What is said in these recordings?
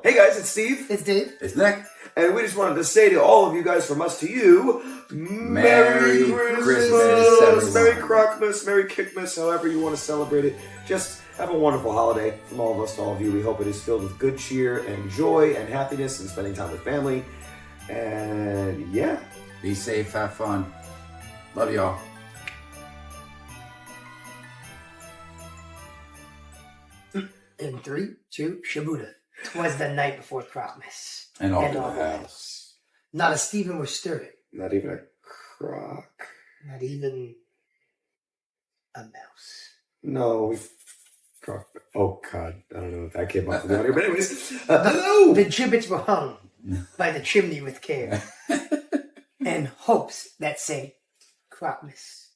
Hey guys, it's Steve. It's Dave. It's Nick. And we just wanted to say to all of you guys from us to you, Merry Christmas, Merry Crocsmas, Merry Kickmas, however you want to celebrate it. Just have a wonderful holiday from all of us to all of you. We hope it is filled with good cheer and joy and happiness and spending time with family. And yeah. Be safe, have fun. Love y'all. In 3, 2, Shabuda. 'Twas the night before Crocsmas. And all And the all house. Not a Stephen was stirring. Not even a croc. Not even a mouse. No. Croc. Oh God, I don't know if that came off the audio, but anyways. Hello! The gibbets were hung by the chimney with care. And hopes that say Crocsmas.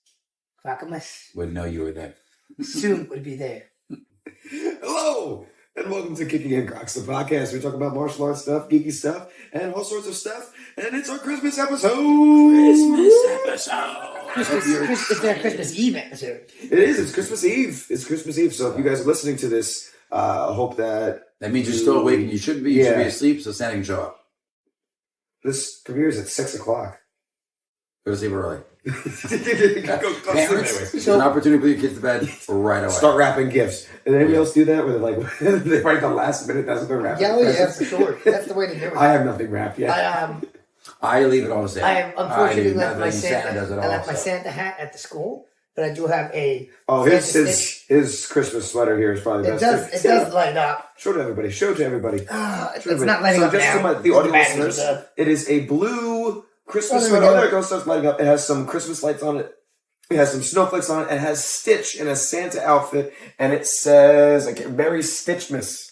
Wouldn't know you were there. Soon would be there. Hello! And welcome to Kickin and Crocs, the podcast. We talk about martial arts stuff, geeky stuff, and all sorts of stuff. And it's our Christmas episode! It's their Christmas Eve episode. It is. It's Christmas Eve. It's Christmas Eve. So if you guys are listening to this, I hope that... That means you're still awake and you shouldn't be. You should be asleep, so Santa can show up. This premieres at 6 o'clock. Go to sleep early. Go Parents, it's an opportunity to put your kids to bed right away. Start wrapping gifts. Did anybody else do that? Where they're like, they write the last minute, that's what they're wrapping. Yeah, for sure. That's the way to do it. I have nothing wrapped yet. I leave it all the same. I have unfortunately left my Santa does it all. I left my Santa hat at the school, but I do have a. Oh, his Christmas sweater here is probably the best. It does light up. Show it to everybody. Show it to everybody. It's not lighting up just now. So the audio listeners, it is a blue Christmas sweater. Oh, there it goes. Starts lighting up. It has some Christmas lights on it. It has some snowflakes on it. It has Stitch in a Santa outfit, and it says "Merry Stitchmas."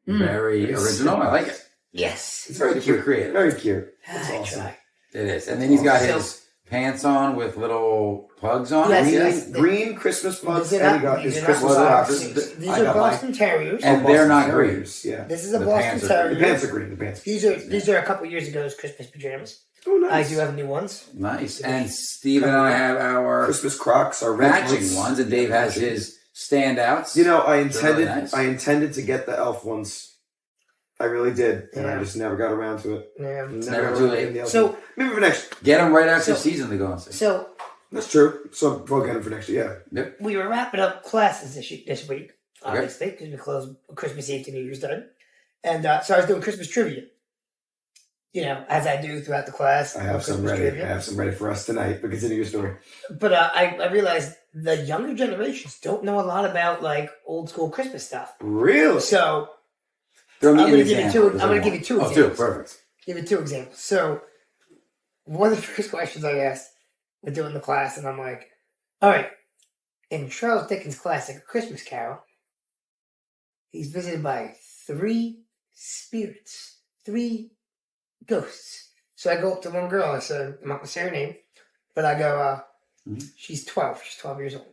Very original. I like it. Yes, it's very cute. Creative. Very cute. It's awesome. It is. And then he's got his pants on with little plugs on. Yes, green Christmas plugs, and he got his Christmas socks. These are Boston Terriers, and they're not green. Yeah, this is a Boston Terrier. The pants are green. The pants. These are a couple years ago's Christmas pajamas. Oh, nice. I do have new ones. Nice. And Steve and I have our Christmas Crocs, our matching ones, and Dave has his standouts. You know, I intended to get the elf ones. I really did, and I just never got around to it. Yeah, it's never too late. So maybe for next. Get them right after season to go and see. So that's true. So we'll get them for next year. Yeah. Yep. We were wrapping up classes this week, obviously, because we closed Christmas Eve to New Year's Day, and so I was doing Christmas trivia. You know, as I do throughout the class. I have some ready. Trivia. I have some ready for us tonight. But continue your story. But I realized the younger generations don't know a lot about like old school Christmas stuff. Really? So I'm going to give you two examples. Oh, two. Perfect. Give you two examples. So one of the first questions I asked when doing the class, and I'm like, all right, in Charles Dickens' classic A Christmas Carol, he's visited by 3 spirits, 3 ghosts. So I go up to one girl. I said, I'm not going to say her name, but I go, she's 12. She's 12 years old.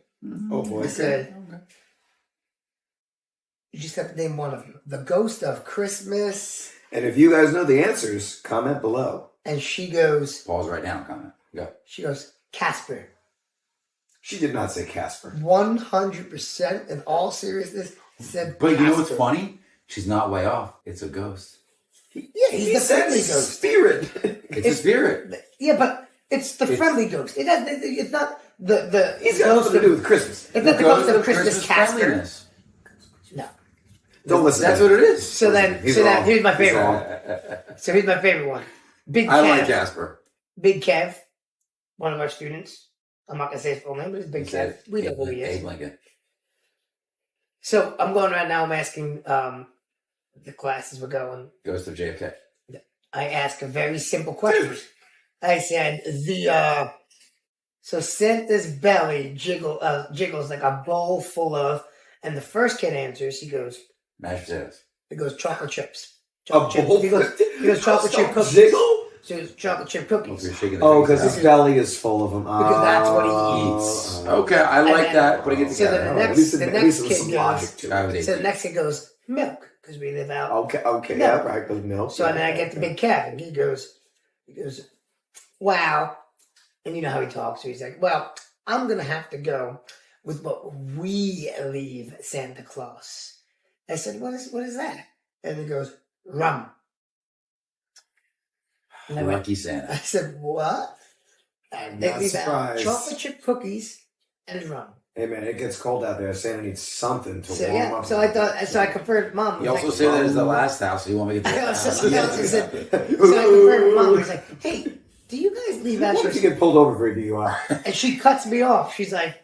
Oh, boy. I said, you just have to name one of them. The ghost of Christmas. And if you guys know the answers, comment below. And she goes... Pause right now. Comment. Go. She goes, Casper. She did not say Casper. 100% in all seriousness said But Casper. you know what's funny? She's not way off. It's a ghost. Yeah, he's the friendly ghost. Spirit. It's a spirit. Yeah, but it's the friendly ghost. It's not the He's got nothing to do with Christmas. It's not the ghost of Christmas Casper. No. Don't listen. That's what it is. So here's my favorite one. So here's my favorite one. Big Kev. I like Casper. Big Kev, one of our students. I'm not gonna say his full name, but it's Big Kev. We know who he is. Abe Lincoln. So I'm going right now. I'm asking the classes we're going. Ghost of JFK. I ask a very simple question. I said so Santa's belly jiggles like a bowl full of, and the first kid answers. He goes mashed potatoes. He goes chocolate chips. He goes chocolate chip cookies. Jiggle? So chocolate chip cookies. Because his belly is full of them. Because that's what he eats. Okay, I like that. Putting it together. So the next kid goes milk, because we live out. Okay, yeah, right, goes milk. So then I get the Big Kev, and he goes, wow. And you know how he talks. So he's like, well, I'm going to have to go with what we leave Santa Claus. I said, what is that? And he goes, rum. And I went, Lucky Santa. I said, what? I'm They not leave out surprised. chocolate chip cookies and rum. Hey man, it gets cold out there. Santa needs something to So warm yeah, up. so I thought, so I confirmed with Mom. You was also like, say that is the last house, so you want me to get I the know, house. so I said, so I confirmed with Mom. I was like, hey, do you guys leave out What your... if you get pulled over for a DUI? And she cuts me off. She's like,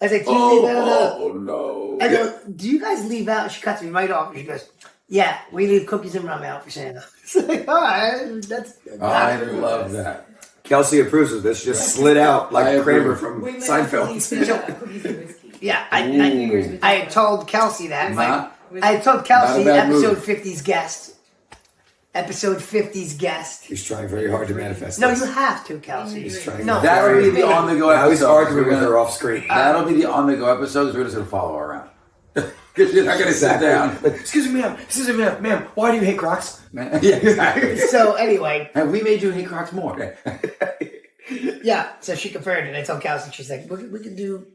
I was like, do you leave out no. I go, do you guys leave out? She cuts me right off. And she goes, yeah, we leave cookies and rum out for Santa. It's like, all right, that's... I love that. Kelsey approves of this. Just slid out I like agree. Kramer from Seinfeld. Yeah, I had told Kelsey that. Not- I had told not Kelsey a bad episode move. 50's guest. Episode 50's guest. He's trying very hard to manifest No, this. you have to, Kelsey. He's trying. No, That would be the on the go episode. Now he's arguing We're with gonna- her off screen. That'll be the on the go episode because we're just going to follow her around. Because you're not going to sit down. Like, excuse me, ma'am. Why do you hate Crocs? Man, yeah, exactly. So anyway, Have we made you hate Crocs more? yeah. So she confirmed it. I told Kelsey, she's like, we can do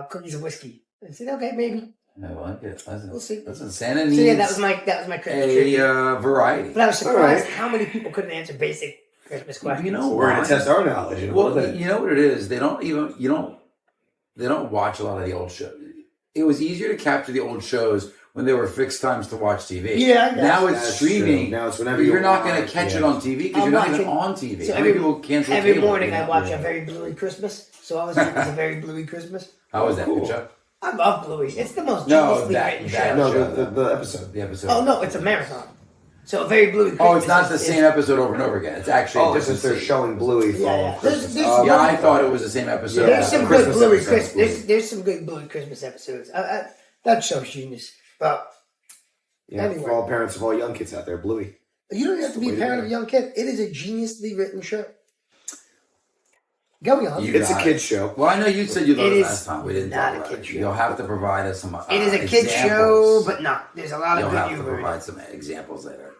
cookies and whiskey. I said, okay, maybe. I like it. Listen, We'll see. Listen, Santa So needs yeah, that was my Christmas tribute. a variety. But I was surprised All right. how many people couldn't answer basic Christmas questions. You know We're why? going to test our knowledge in a little Well, bit. you know what it is? They don't watch a lot of the old shows. It was easier to capture the old shows when there were fixed times to watch TV. Yeah, I guess. Now it's That's streaming. true. Now it's whenever You're you not want. going to catch it Yeah. on TV because I'm you're not even watching- on TV. so How many people cancel Every cable? morning I watch Yeah. A Very Bluey Christmas. So I was thinking it's A Very Bluey Christmas. How was that? Cool. Good show? I love Bluey. It's the most No, geniusly that- written that- show. No, the episode. The episode. Oh no, it's a marathon. So A Very Bluey Christmas. Oh, it's not the is- same episode over and over again. It's actually Oh, a it's different just they're scene. showing Bluey Yeah, fall yeah. on Christmas. There's Yeah, I thought it was the same episode. Yeah, There's some Christmas good Bluey episodes, Christmas. There's some good Bluey Christmas episodes. That show's genius. But Yeah, Anyway. for all parents of all young kids out there, Bluey. you don't have to be a Way to parent go. of a young kid. It is a geniusly written show. Going on. You It's a got kid's it. show. Well, I know you said you loved It it is last time. We didn't not talk a about kid it. show. You'll have to provide us some. It is a kid's show, but no, there's a lot You'll of have good to humor. in it. provide some examples later.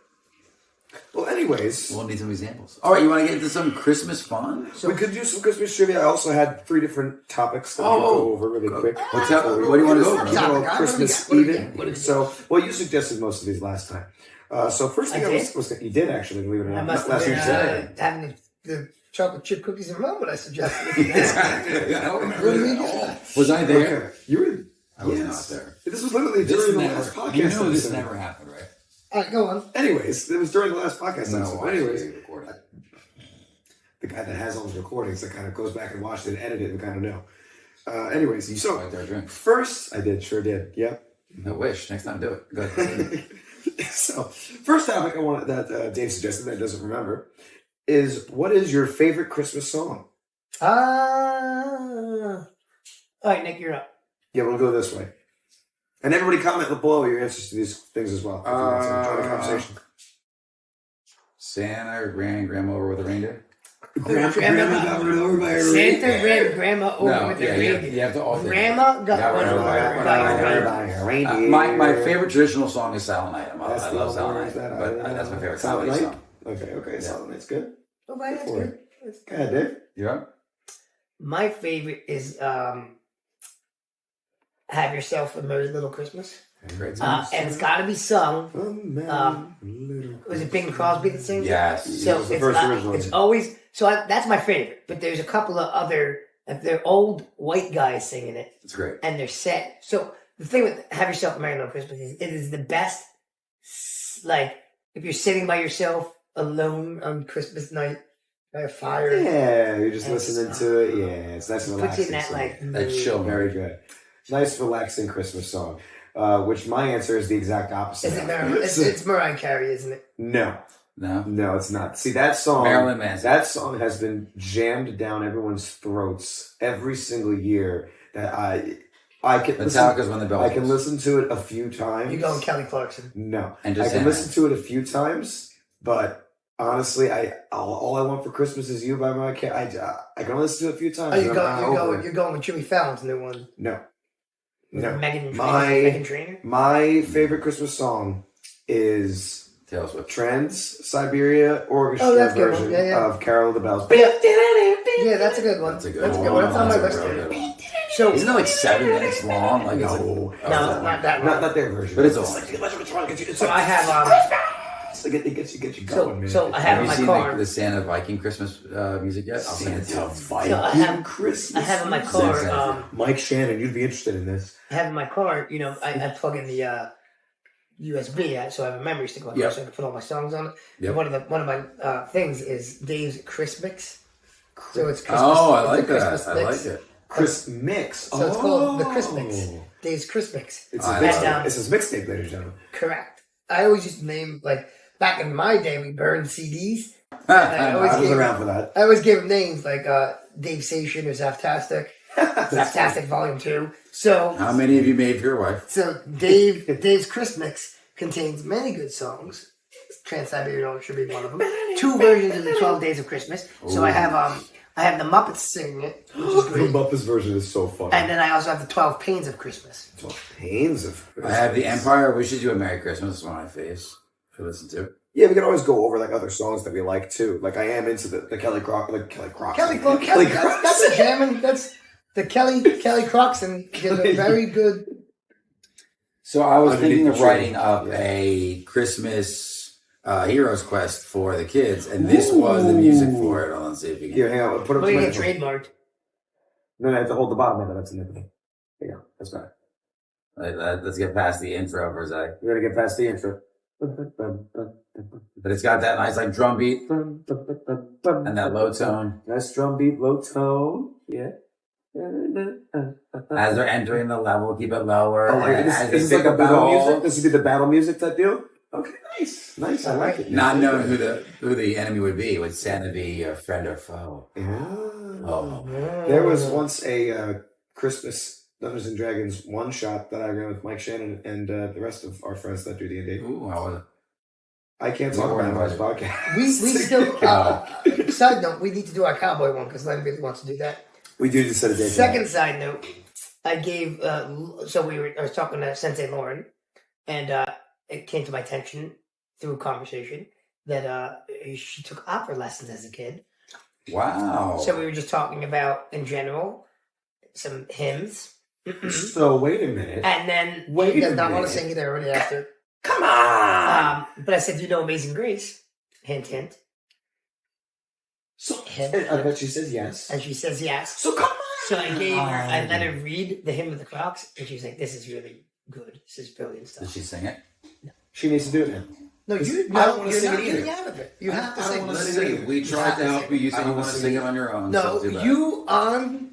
Well, anyways, We'll need some examples. All right, you want to get into some Christmas fun? we could do some Christmas trivia. I also had 3 different topics that we could Oh. go over really quick. What's up? What do you want to go over? Yeah. These are all What do we Christmas got? What do we even. got? What do we got? So, well, you suggested most of these last time. So first thing I I did? was you did actually, believe it or I not. must Last have week been today. having the chocolate chip cookies and rum, but I suggested. I don't remember that at all. Was I there? Okay. You were. I was Yes. not there. This was literally This during the never. last podcast. You know this episode. never happened, right? All right, go on. Anyways, it was during the last podcast No, episode. But anyways, recording. the guy that has all the recordings that kind of goes back and watched it and edited it and kind of know. Anyways, You so right there, drink. first I did, sure did. Yep. I wish next time do it. Go ahead. So first topic I wanted that Dave suggested that doesn't remember is what is your favorite Christmas song? All right, Nick, you're up. Yeah, we'll go this way. And everybody comment below your answers to these things as well. If you want to join the conversation. Santa or grandma over with a reindeer? Grandma got run over by a Santa ran Grandma over No, with yeah, the you reindeer. have to alternate. Grandma got Got run run over over by a reindeer. My favorite traditional song is Silent Night. That's I the love only Silent one Night, that but that's my favorite Silent comedy Night? song. Okay, Silent Night's good. Oh, right, that's For good. Go ahead, Dave. You up? My favorite is Have Yourself a Merry Little Christmas. Great And song. it's got to be sung. Little Was it Bing Crosby that sings it? Yes. So It was the it's, first not, original. it's always so that's my favorite. But there's a couple of other they're old white guys singing it, It's great. and they're set. So the thing with Have Yourself a Merry Little Christmas is it is the best. Like if you're sitting by yourself alone on Christmas night by a fire, Yeah, you're just And listening it's, to it. Yeah, it's nice and puts you relaxing. in that song. like That mood. chill. Very good. Nice, relaxing Christmas song. Which my answer is the exact opposite. Is it Mariah? It's Mariah Carey, isn't it? No, No? it's not. See, that song. Marilyn Manson. That song has been jammed down everyone's throats every single year. That I can listen. Metallica's When the Bell I can Tolls. listen to it a few times. You going Kelly Clarkson? No, And I just can Santa. listen to it a few times, but honestly, all I want for Christmas is you by Mariah Carey. I can only listen to it a few times. Oh, and I'm over it. you're going with Jimmy Fallon's new one. No. Megan Trainor. My favorite Christmas song is Taylor Swift. Trans-Siberia Orchestra that's a good one. version Yeah, yeah. of Carol of the Bells. Yeah, that's a good one. That's a good That's one. a good one. That's on my That's list. a real good one. So Isn't it like 7 minutes long? Like, No. it's like, no, not that one. Not their version. But it's It's all- like, So I have It's like it gets you going, man. So I have you in my seen car. the Santa Viking Christmas music yet? I'll send it to you. Viking Christmas. I have in my car. Mike Shannon, you'd be interested in this. I have in my car. You know, I plug in the USB, so I have a memory stick on there, so I can put all my songs on it. Yep. One of my things is Dave's Chris Mix. So it's Christmas. Oh, I like Christmas that. mix. I like it. Chris Mix. So it's called the Chris Mix. Dave's Chris Mix. It's I a mix. love It's his mixtape, ladies and gentlemen. Correct. I always used to name, like, back in my day, we burned CDs. I was around for that. I always gave them names like Dave Station or Zaptastic. Zaptastic Volume 2. So How many have you made for your wife? So Dave's Chris Mix contains many good songs. Trans-Siberian should be one of them. 2 versions of the 12 Days of Christmas. So I have the Muppets singing it, which is The great. Muppets version is so funny. And then I also have the 12 Pains of Christmas. 12 Pains of Christmas. I have The Empire Wishes You a Merry Christmas. It's one of my faves to listen to. Yeah, we can always go over like other songs that we like too. Like I am into the Kelly Crocs. Kelly Crocs. That's a jamming. That's the Kelly Crocs, and they're very good. So I was Underneath thinking of the tree. writing up a Christmas Heroes Quest for the kids, and this was the music for it. Let's see if you can. Here, hang on. Put up But you the get trademarked. No, I have to hold the bottom of it. That's another thing. There you go. That's better. Let's get past the intro for a sec. We're gonna get past the intro. But it's got that nice like drum beat and that low tone Nice drum beat, low tone. Yeah. as they're entering the level. Keep it lower. Oh, like, and this as they is pick like a up battle balls, music. This would be the battle music type deal. Okay, nice, nice. I like it. not knowing who the enemy would be. Would Santa be a friend or foe? Yeah. Oh, There was once a Christmas Dungeons and Dragons one shot that I ran with Mike Shannon and the rest of our friends that do D&D. ooh, how was it? I can't talk about it on this podcast. We still. Side note: we need to do our cowboy one because Len really wants to do that. We do just set a date. Second side note: I gave. I was talking to Sensei Lauren, and it came to my attention through a conversation that she took opera lessons as a kid. Wow. So we were just talking about, in general, some hymns. So wait a minute. And then Wait he does a not want to minute. sing it already after. Come on. But I said, you know Amazing Grace. Hint, hint. So Hint. I bet she says yes. And she says yes. So come on. So I let her read the hymn of the Crocs, and she was like, this is really good. This is brilliant Did stuff. she sing it? She needs to do it now. No, I don't you're wanna not sing it getting either. out of it. You have to I don't sing. wanna Listen, sing it. We tried to help you. You said you want to sing it on your own. No, so too bad. you on...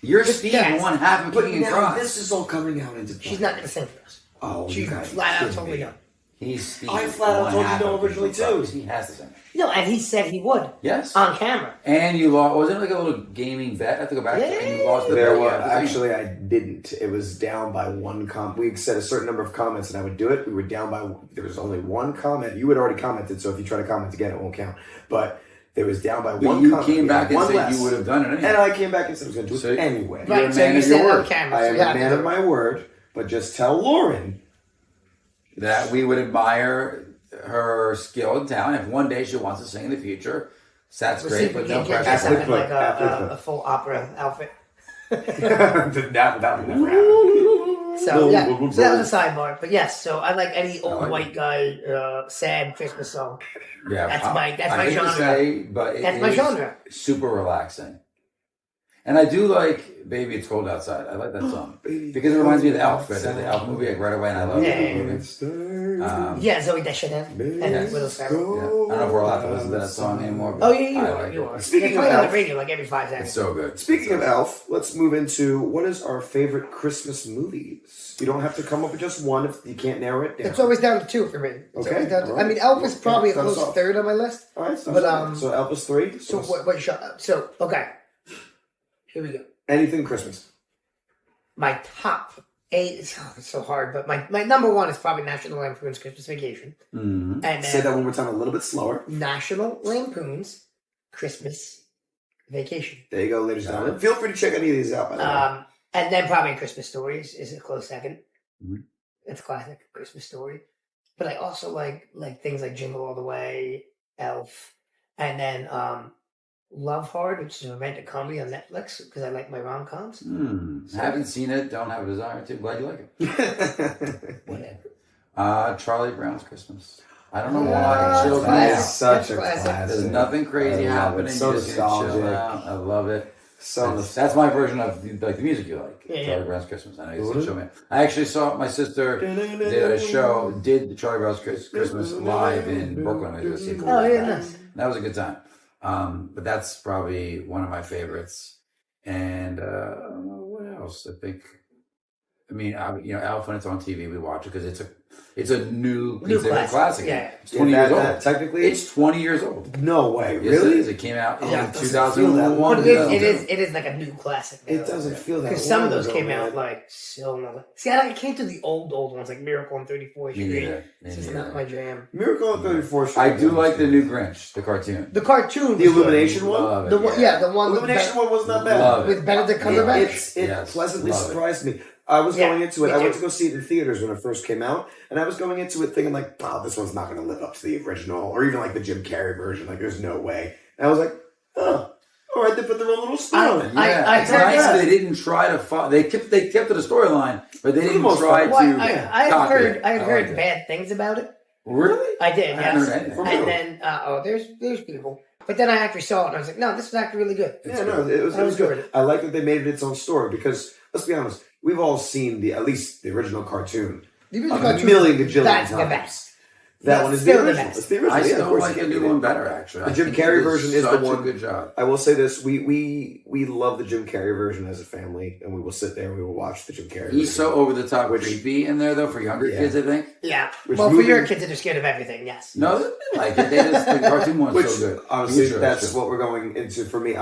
You're But Steve, yes. one half of But Kickin now Crocs. this is all coming out into play. She's not going to sing for us. Oh, She you guys flat out kidding told me me. no. He's Steve. I flat out one told you half no of originally, Kickin Crocs. too. He has to sing it. No, and he said he would. Yes. On camera. And you lost. Wasn't it like a little gaming bet? I have to go back. And you lost the There bet. were Yeah, actually I didn't. It was down by one comment. We said a certain number of comments, and I would do it. We were down by. There was only one comment. You had already commented, so if you try to comment again, it won't count. But there was down by But one. you comment. came We back had and one said less. you would have done it anyway. And I came back and said I was going to do So- it anyway. You're a Right, so man you of your said on word. camera. I so am you a have man to of my word, but just tell Lauren. That we would admire her skill and talent. If one day she wants to sing in the future, that's We'll great, see but if no we can get pressure. something like Athlete. a full opera outfit. that would never happen. So yeah, so that was a sidebar. But yes, so I like any old like white guy sad Christmas song. Yeah, That's I my hate to genre. say, but That's it my is genre. super relaxing. And I do like "Baby It's Cold Outside." I like that song because it reminds me of the Elf, the Elf movie. Like right away, and I love Yeah. that movie. Yeah, Zoe Deschanel and Yes. Will Yeah. Ferrell. I don't know if we're allowed to listen to that song anymore. But Oh yeah, you I are. like You it. are. Speaking They play it of on the Elf- radio like every 5 It's seconds. so good. Speaking of Elf, let's move into what is our favorite Christmas movies. You don't have to come up with just one if you can't narrow it down. It's always down to 2 for me. It's Okay, always down to, all right. I mean, Elf is Yeah, probably a start us close off. third on my list. All right, so, But, so Elvis 3. So what shot? So okay, here we go. Anything Christmas. My top 8. It's so hard, but my number 1 is probably National Lampoon's Christmas Vacation, Mhm. and Say that then one more time, a little bit slower. National Lampoon's Christmas Vacation. There you go, ladies and gentlemen. Feel free to check any of these out, by the way. And then probably Christmas Stories is a close second. Mhm. It's a classic Christmas story. But I also like things like Jingle All the Way, Elf, and then Love Hard, which is a romantic comedy on Netflix because I like my rom-coms. Haven't seen it. Don't have a desire to. Glad you like it. Whatever. Charlie Brown's Christmas. I don't know why. It chills me classic. out. Such a Classic. classic. There's nothing crazy I love it. happening. So You just get to chill nostalgic. out. I love it. So That's my version of like the music you like. Yeah, Charlie yeah. Brown's Christmas. I know you said show me. I actually saw my sister did the Charlie Brown's Christmas live in Brooklyn. I was going to see it. Oh, yeah, nice. That was a good time. But that's probably one of my favorites. And I don't know what else. I think. I mean, Alf, when it's on TV, we watch it because it's a new classic. Yeah. It's 20 years old. Technically, It's 20 years old. no way. Yes, Really? it is. It came out in it doesn't feel that 2001. long. But it is like a new classic. It doesn't feel that. Because some of long those ago, came man. out like so long. See, I came to the old ones like Miracle on 34th Me Street. neither. It's just not my jam. Miracle on 34th Street. I do like the new Grinch, the cartoon. The cartoon, The Illumination one. Love it, the one, yeah, the one with, Illumination one wasn't that bad. Love with Benedict Cumberbatch. It Yes, pleasantly love it. surprised me. I was Yeah, going into it. me I went too. to go see it in theaters when it first came out, and I was going into it thinking like, "Wow, this one's not going to live up to the original, or even like the Jim Carrey version. Like, there's no way." And I was like, "Oh, all right, they put their own little spin on it." I It's heard nice that. they didn't try to follow. They kept to the storyline, but they didn't most try part. to. Well, I had copy heard it. I had like heard it. bad things about it. Really? I did, I haven't yes. heard anything. For real? And then there's people. But then I actually saw it and I was like, no, this is actually really good. Yeah, no, it was enjoyed good. it. I like that they made it its own story because let's be honest, we've all seen at least the original cartoon The a original cartoon, million gajillion that's times. the best. That That's one is still the the original. best. It's the original. I Yeah, of still course like you the can't new beat one it. better. Actually, The I Jim think Carrey it does version is the such one- a good job. I will say this: we love the Jim Carrey version as a family, and we will sit there and we will watch the Jim Carrey. He's so version. over the top, creepy in there though for younger Yeah. kids. I think. Yeah. Which Well, movie- for your kids that are scared of everything, yes. No, they like it. The cartoon one's Which so good. honestly, Sure, that's sure. what we're going into. For me,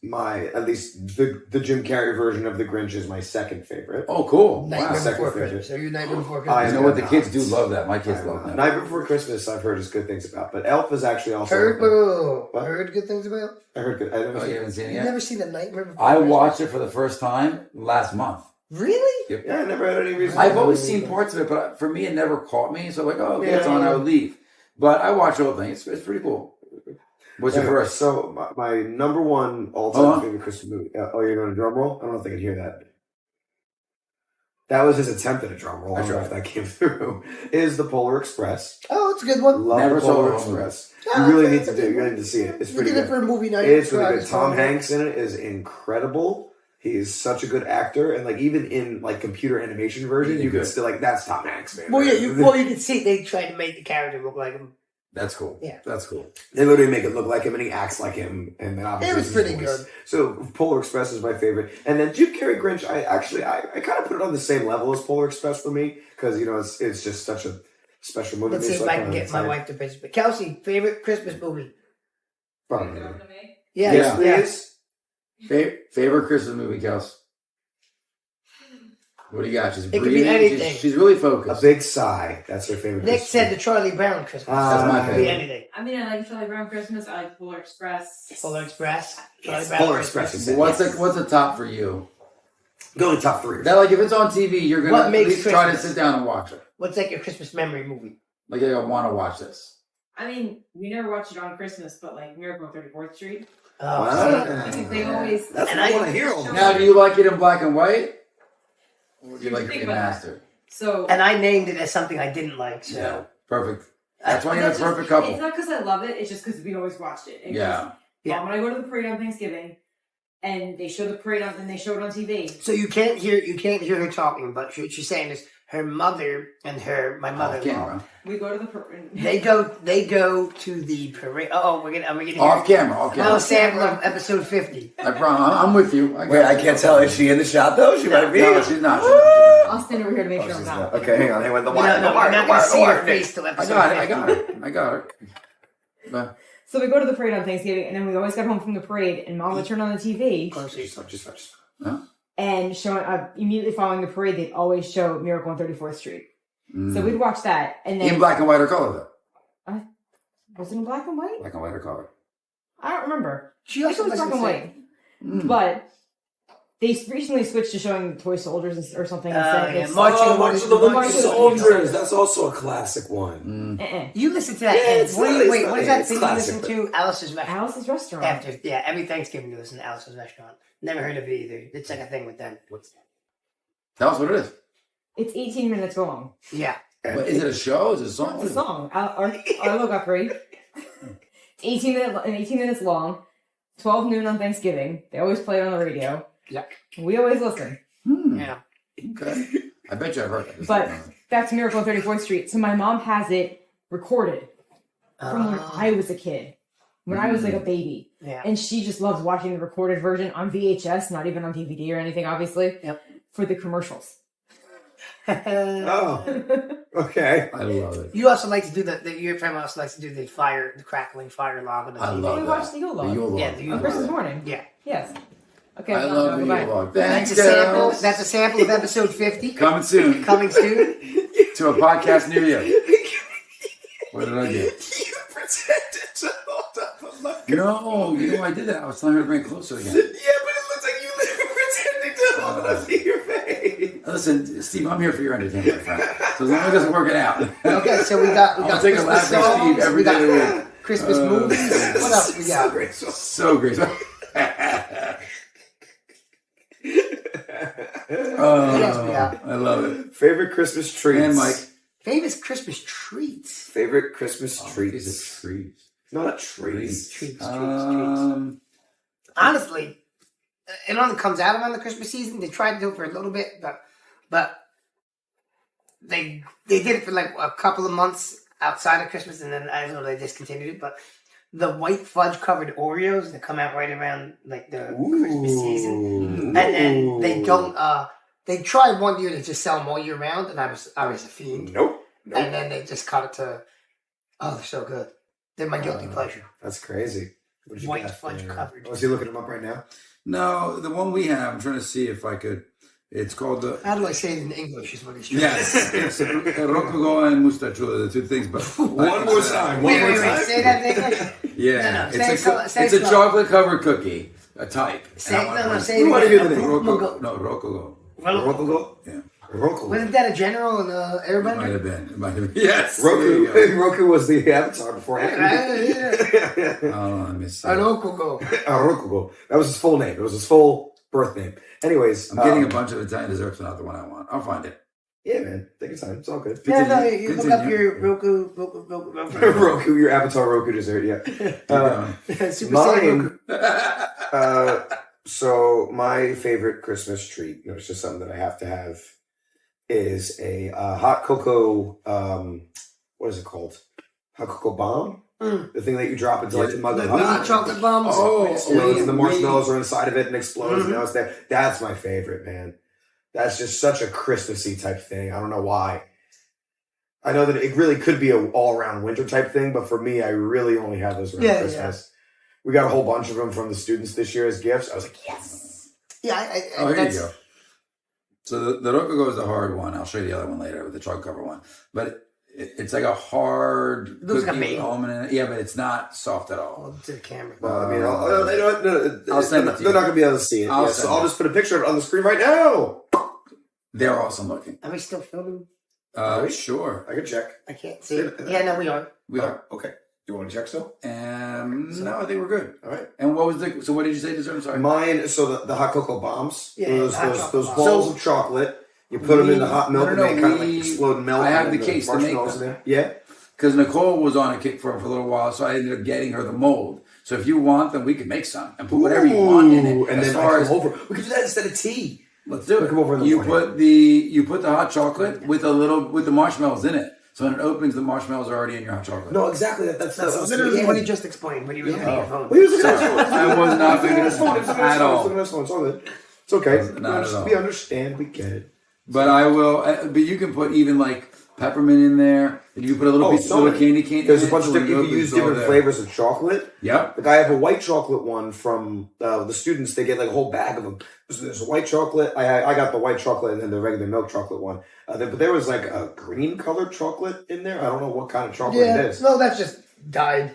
my at least the Jim Carrey version of the Grinch is my second favorite. Oh, cool! Nightmare Wow. Second Before favorite. Christmas. Are you Nightmare Before I Christmas? You know what? The not. kids do love that. My kids I'm love not. that. Night Before Christmas, I've heard is good things about, but Elf is actually also. What? Heard good things about? I heard good. I never Oh, seen you it. haven't seen it You've yet? never seen a Nightmare Before I Christmas? watched it for the first time last month. Really? Yep. Yeah, I never had any reason. I've always seen parts of it, but for me, it never caught me. So like, oh, okay, it's Yeah. on, I would leave. But I watched the whole thing. It's pretty cool. What's your first? So my number one all-time Uh-huh. favorite Christmas movie. Oh, you're doing a drum roll? I don't know if they can hear that. That was his attempt at a drum roll. I don't know if that came through. Is the Polar Express? Oh, it's a good one. Love Never the saw Polar it. Express. Yeah, You really it's need to do. You really need to see it. It's You pretty did it good. for a movie night. It's really good. It's Tom fun. Hanks in it is incredible. He is such a good actor, and like even in like computer animation version, He's you can good. still like that's Tom Hanks, man. Well, yeah, you can see they tried to make the character look like him. That's cool. Yeah. That's cool. They literally make it look like him, and he acts like him, and then obviously It was it's his pretty voice. good. So Polar Express is my favorite, and then Jim Carrey Grinch. I kind of put it on the same level as Polar Express for me because it's just such a special movie. Let's see if I can get my wife to participate. Kelsey, favorite Christmas movie? Probably. Yeah, Yes, please. Favorite Christmas movie, Kels? What do you got? She's It could be breathing. anything. She's really A focused. big sigh. That's her favorite. Nick Christmas said movie. the Charlie Brown Christmas. That's my It could be favorite. anything. I mean, I like Charlie Brown Christmas. I like Polar Express. Polar Express. Charlie Yes, Brown Polar Christmas. Express is What's the top for you? Going top three. That like if it's on TV, you're gonna What at makes least try to Christmas? sit down and watch it. What's like your Christmas memory movie? Like I want to watch this. I mean, we never watched it on Christmas, but like Miracle on 34th Street. Oh, Wow. Because they always. That's And what I I- want to hear. All the Now, time. do you like it in black and white, or do you like it Think about that. remastered? So. and I named it as something I didn't like. So Yeah, perfect. That's why you're That's the just- perfect couple. It's not because I love it. It's just because we always watched it. And Yeah. Yeah. Mom and I go to the parade on Thanksgiving, and they show the parade on, and they show it on TV. So you can't hear her talking, but what she's saying is her mother and my Off mother-in-law. camera. We go to the parade. They go to the parade. Oh, we're gonna hear Off camera. a little sample of episode 50. I promise. I'm with you. Wait, I can't tell. Is she in the shot though? She might be. No, she's not. I'll stand over here to make Oh, sure I'm she's not. not. Okay, hang on. Hang on. The No, wire. no, The wire. we're not The gonna wire. see The her wire. face till I episode got 50. it. I got it. But So we go to the parade on Thanksgiving, and then we always got home from the parade, and Mom would turn on the TV, Just and immediately following the parade, they'd always show Miracle on 34th Street. So we'd watch that, and then in black and white or color though. was it in black and white? Black and white or color. I don't remember. She I think also it was black and listens white, but they recently switched to showing Toy Soldiers or something. Instead. yeah, It's- Marching Oh, March of the March Lucky of the Soldiers. That's also a classic one. You listen to that. Yeah, and it's what, not- wait, it's what not- is that it's thing classic, you listen to? Alice's Restaurant. Alice's Restaurant. After, every Thanksgiving you listen to Alice's Restaurant. Never heard of it either. It's like a thing with them. Tell us what it is. It's 18 minutes long. Yeah. What, is it a show? Is it a song? It's a song. Arlo got free. It's 18 minutes long. 12 noon on Thanksgiving. They always play it on the radio. Yeah. We always listen. Yeah. Okay. I bet you I've heard that. But back to Miracle on 34th Street. So my mom has it recorded from when I was a kid. When I was like a baby. Yeah. And she just loves watching the recorded version on VHS, not even on DVD or anything, obviously. Yep. For the commercials. Oh, okay. I love it. You also like to do your family also likes to do the crackling fire log on the I TV. love We that. watched the Yule Log. Yule Log. Yeah, the Yule On Christmas Log. morning. Yeah. Yes. Okay. I love the goodbye. Yule Log. That's Thanks, a sample. girls. That's a sample of episode 50. Coming soon Coming soon. to a podcast near you. What did I do? You pretended to hold up a mug. No, I did that. I was telling her to bring it closer again. Yeah, but it looks like you pretending to hold up to your face. Listen, Steve, I'm here for your entertainment, friend. So as long as it doesn't work it out. Okay, so we got I'll take a Christmas laugh at Steve songs, every we got day of the week. Christmas movies. What else we So got? graceful. So great. What else we got? I love it. Favorite Christmas treats. And Mike. Famous Christmas treats. Favorite Christmas These treats. are treats. Not treats. Treats. Honestly, it only comes out around the Christmas season. They tried to do it for a little bit, but they did it for like a couple of months outside of Christmas, and then I don't know, they discontinued it. But the white fudge covered Oreos that come out right around like the Christmas season, and then they don't. They tried one year to just sell them all year round, and I was a fiend. Nope. And then they just cut it to, they're so good. They're my guilty pleasure. That's crazy. What did you White get fudge there? covered. Oh, is he looking them up right now? No, the one we have, I'm trying to see if I could. It's called the. How do I say it in English? Is what he's trying Yes, it's Rocogo and Mustachula, the two things. But One more time. One more Wait, time. say that in English. Yeah, No, say it's it a slow. chocolate covered cookie, a type. Say And I no, wanna- say You it wanna again. hear the name? Rocogo. No, Rocogo. Roku. Yeah, Roku. Wasn't that a general in it might Airbender? have been. It might have been. Yes. Roku. There you Roku was the avatar before. Yeah. go. Oh, let me see. Rocogo. Roku. That was his full name. It was his full birth name. Anyways, I'm getting a bunch of Italian desserts, but not the one I want. I'll find it. Yeah, man. Take your time. It's all good. Yeah, no, you look up Continue. your Roku. Roku, your avatar Roku dessert. Yeah. Keep going. Super Saiyan Roku. So my favorite Christmas treat, it's just something that I have to have, is a hot cocoa. What is it called? Hot cocoa bomb. The thing that you drop into like the mug of Hot honey. chocolate bombs. Oh, Explodes and the marshmallows are inside of it and explodes. And now it's there. That's my favorite, man. That's just such a Christmassy type thing. I don't know why. I know that it really could be an all-around winter type thing, but for me, I really only have those around Christmas. We got a whole bunch of them from the students this year as gifts. I was like, yes. Yeah, Oh, here that's, you go. So the Rocogo is the hard one. I'll show you the other one later with the chocolate cover one. But it's like a hard looks like a cookie with bagel. almond in it. Yeah, but it's not soft at all. Well, to the camera. Well, I mean, I'll send it to you. they're not going to be able to see it. I'll So send I'll it. just put a picture of it on the screen right now. They're awesome looking. Are we still filming? Sure. I can check. I can't see it. Yeah, no, we are. We are. Okay. You want to check still? No, I think we're good. All right. And what was so what did you say, dessert? I'm sorry. Mine, so the hot cocoa bombs, Yeah, those hot chocolate those bombs. balls of chocolate, you put them in the hot milk and they kind of like explode and melt. I have and the case to make marshmallows them. in there. Yeah. Because Nicole was on a kick for a little while, so I ended up getting her the mold. So if you want them, we can make some and put whatever you want in it. And as then far I as come over. We could do that instead of tea. let's do it. Come over in the you morning. put the hot chocolate with the marshmallows in it. So when it opens, the marshmallows are already in your hot chocolate. No, exactly. That's Literally what he just explained when you were looking at your phone. Well, he was looking at his phone. I was not looking at his phone at all. It's all good. It's okay. Not at all. We understand. We get it. But I will. But you can put even like peppermint in there, and you can put a little piece of little candy cane. There's in a bunch it, of so different. when You it can use opens, it's all different there. flavors of chocolate. Yep. Like I have a white chocolate one from the students. They get like a whole bag of them. So there's a white chocolate. I got the white chocolate and then the regular milk chocolate one. But there was like a green colored chocolate in there. I don't know what kind of chocolate it is. No, that's just dyed.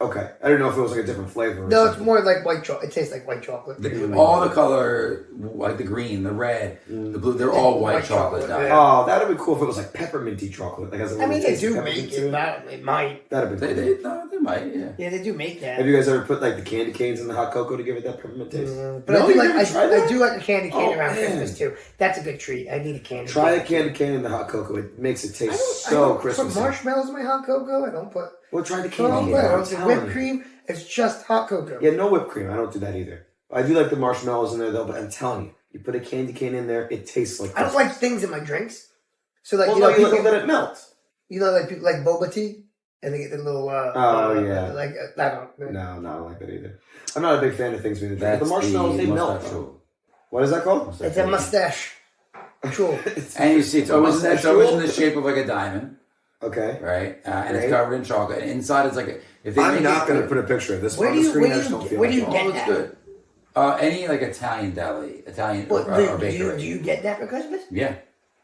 Okay, I didn't know if it was like a different flavor. Or No, it's something. more like white chocolate. It tastes like white chocolate. All the color, like the green, the red, the blue, they're all white, White chocolate. chocolate, now. Oh, that'd be cool if it was like pepperminty chocolate. Like has a I mean, little they taste of do peppermint make to it. But it might. That'd be cool. They might, yeah. Yeah, they do make that. Have you guys ever put like the candy canes in the hot cocoa to give it that peppermint taste? But No, I do you like never tried that? I do like a candy cane Oh, around man. Christmas too. That's a good treat. I need a candy. Try cane. a candy cane in the hot cocoa. It makes it I taste don't so put Christmassy. marshmallows in my hot cocoa. I don't put. Well, try the I candy don't cane. put. I I'm don't do telling whipped you. cream. It's just hot cocoa. Yeah, no whipped cream. I don't do that either. I do like the marshmallows in there though. But I'm telling you, you put a candy cane in there, it tastes like. I don't Christmas. like things in my drinks. So like Well, you no, know, you people, let it melt. you know, like people like boba tea, and they get the little. Yeah. Like I don't. No, I don't like that either. I'm not a big fan of things being in the drink. That's The marshmallows, they melt. mustache though. roll. What is that called? It's a mustache. Cool. And you see, it's always Mustache in roll? the shape of like a diamond, Okay. right? And Right. it's covered in chocolate. And inside, it's like if they I'm make not it going to good- put a picture of this Where on do the you- screen. where I just do don't you- feel where do like you it. get Oh, it's that? good. Any like Italian deli, Italian Well, or do bakery. you get that for Christmas? Yeah.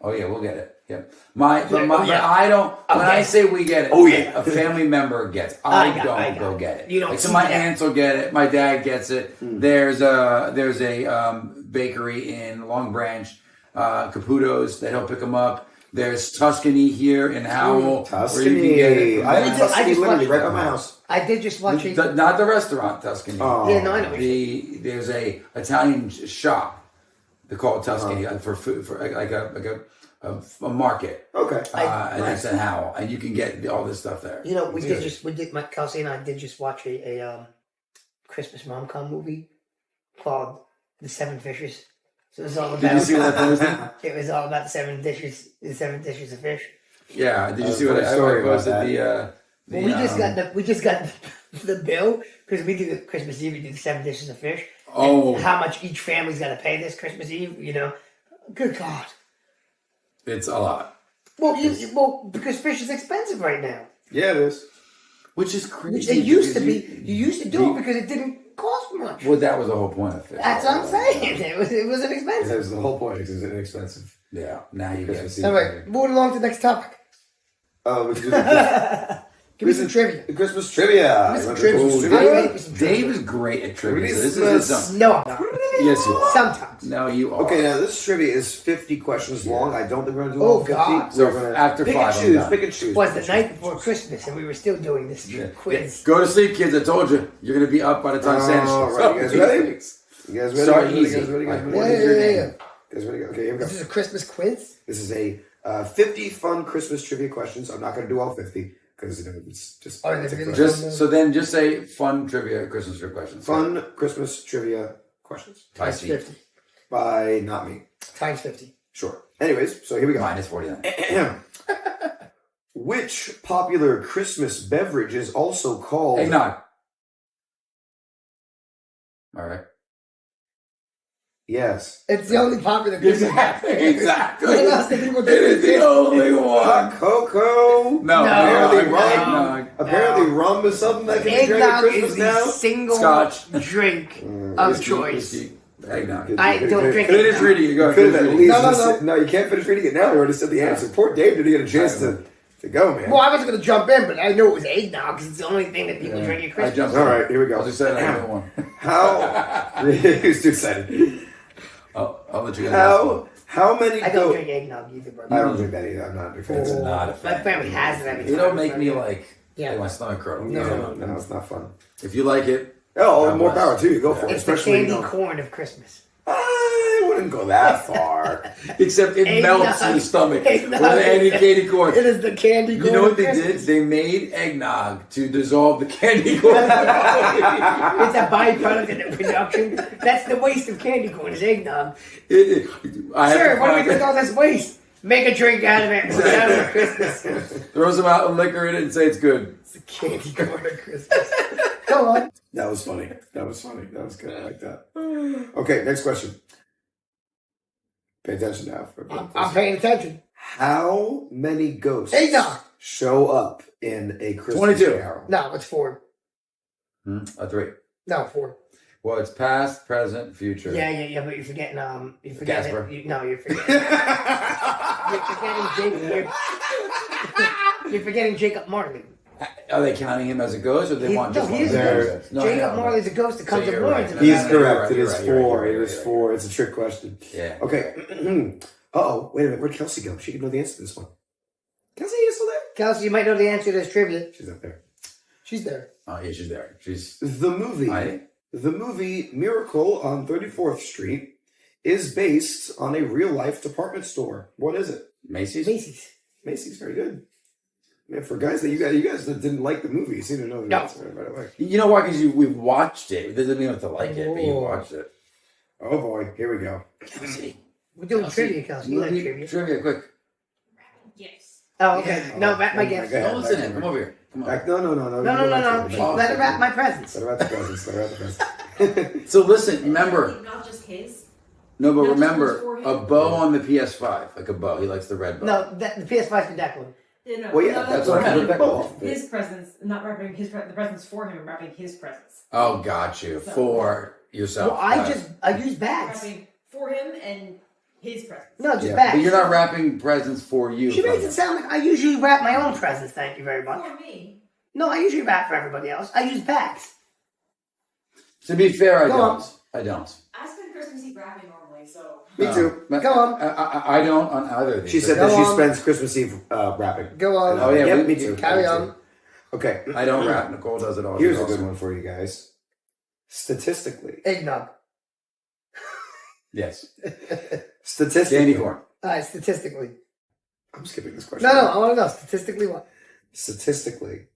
Oh yeah, we'll get it. Yep. But Yeah. I don't. When Okay. I say we get it, Oh, yeah. a family member gets. I I got don't go it. get it. You don't Like, so see my that. aunts will get it. My dad gets it. There's a bakery in Long Branch, Caputo's that help pick them up. There's Tuscany here in Howell, where you can get it. Tuscany. I have I Tuscany just literally watched- right by my house. I did just watch it. Not the restaurant Tuscany. Oh. Yeah, no, I know. what you're saying. There's a Italian shop. They call it Tuscany Uh-huh. for food for like a market. Okay. And that's in Howell, and you can get all this stuff there. You know, Good. my Kelsey and I did just watch a Christmas rom-com movie called The Seven Fishes. So it was all Did you about. see what I posted? It was all about the seven dishes of fish. Yeah. Did you see Funny what I story about posted? that. Well, we just got the bill because we do the Christmas Eve. We do the 7 dishes of fish. Oh. And how much each family's got to pay this Christmas Eve? You know, good God. It's a lot, Well, because fish is expensive right now. Yeah, it is. which is crazy. It used to because be. You used to do it because it didn't cost much. Well, that was the whole point of fish. That's what I'm saying. It wasn't That expensive. was the whole point. Because it's inexpensive. Yeah. Now you get Christmas it. Eve. All right, moving along to the next topic. We can do the Give me some trivia. Christmas trivia. Give me some You want trivia. Christmas I'm trivia? ready for some trivia. Dave is great at trivia. So this Christmas. is some. No, I'm not. Yes, you are. Sometimes. No, you are. Okay, now this trivia is 50 questions long. I don't think we're going to do Oh, all 50. God. So We're gonna after pick 5, and I'm choose. done. Pick and choose. It was the night before Christmas, and we were still doing this quiz. Go to sleep, kids. I told you. You're going to be up by the time Santa All shows right, up. you guys ready? You guys ready? Start You easy. guys ready? You guys Like, ready? what is your name? You guys ready? Okay, here we go. This is a Christmas quiz. This is a 50 fun Christmas trivia questions. I'm not going to do all 50 because it's just Oh, it's they're a really Just say fun trivia, Christmas trivia questions. fun Christmas trivia questions Times Spicy. 50. by not me. Times 50. Sure. Anyways, so here we go. Minus 49. Which popular Christmas beverage is also called Eggnog. All right. Yes. It's the only popular Christmas. Exactly. What else do people It do? is the only Hot one. cocoa. No, Apparently eggnog, rum. eggnog. Apparently rum is something that can be drank at Eggnog Christmas is the now. single Scotch. drink Mm, of Whiskey, choice. whiskey, Eggnog. I don't drink Finish eggnog. reading. You go. You could have Finish at reading. least No, just no, you can't finish reading it now. You already said the answer. Poor Dave didn't get a chance to go, man. Well, I wasn't going to jump in, but I knew it was eggnog because it's the only thing that people drink at I Christmas. jumped All right, here we I'll go. just say another one. How? He's too excited. I'll let you guys. How many? I don't drink eggnog either, brother. I don't drink that either. I'm not a big fan. It's not a My fan. family has it every time. You don't make me like. Yeah. My stomach curdle. No, it's not fun. If you like it, Oh, God more bless. power to you. Go for it. It's the Especially candy corn of Christmas. I wouldn't go that far. except it Eggnog. melts in the stomach Eggnog. with any candy corn. It is the candy corn You know of what they Christmas. did? They made eggnog to dissolve the candy corn. It's a byproduct of the production. That's the waste of candy corn is eggnog. I have Sure, to what do we find do with all this waste? Make a drink out of it. Put it out for Christmas. Throw some out and liquor in it and say it's good. It's the candy corn of Christmas. Go on. That was funny. That was good. I like that. Okay, next question. Pay attention now. I'm paying attention. How many ghosts Eggnog. show up in a Christmas 22. Carol? No, it's 4. A 3. No, 4. Well, it's past, present, future. Yeah, but you're forgetting, you're forgetting, Casper. you're forgetting, you're forgetting Jacob Martin. Are they counting him as a ghost, or they want just one? He's a ghost. Jacob Marley's a ghost that comes So up you're more right. into the He's night. correct. It You're is right, you're four. right, It you're is right. four. It's a trick question. Yeah. Okay. Uh-oh. Wait a minute. Where'd Kelsey go? She could know the answer to this one. Kelsey, you still there? Kelsey, you might know the answer to this trivia. She's up there. She's there. Oh, yeah, she's there. She's. The movie Miracle on 34th Street is based on a real-life department store. What is it? Macy's? Macy's. Very good. Man, for guys that you guys that didn't like the movie, you seem to know the answer right away. You know why? Because we've watched it. It doesn't mean you have to like it, but you watched it. Oh boy, here we go. Kelsey. We're doing trivia, Kelsey. You like trivia? Trivia, quick. Yes. Oh, okay. Yeah. No, wrap my gift. Okay. Don't listen in. Come over here. Come on. Back, no. No. Let her wrap my presents. Let her wrap the presents. So listen, remember. Not just his. No, but Not just remember, for him. a bow on the PS5. Like a bow. He likes the red bow. No, the PS5's for Declan. No, Well, yeah, that's what happened. happened. His presents, not wrapping the presents for him, and wrapping his presents. Oh, got you. For yourself. Well, Got it. I use bags. Wrapping for him and his presents. No, just Yeah, bags. But you're not wrapping presents for you. She makes it sound like I usually wrap my own presents. Thank you very much. For me. No, I usually wrap for everybody else. I use bags. To be fair, Go on. I don't. I spend Christmas Eve wrapping normally, so. Me too. Go on. I don't on either of these. She said Go that she on. spends Christmas Eve wrapping. Go on. Oh, yeah, Yep, we- me too. Carry Me too. on. Okay. I don't rap. Nicole does it all. Here's She's a good awesome. one for you guys. Statistically. Eggnog. Yes. Statistically. Candy corn. Statistically. I'm skipping this question. No, I want to know. Statistically what? Statistically,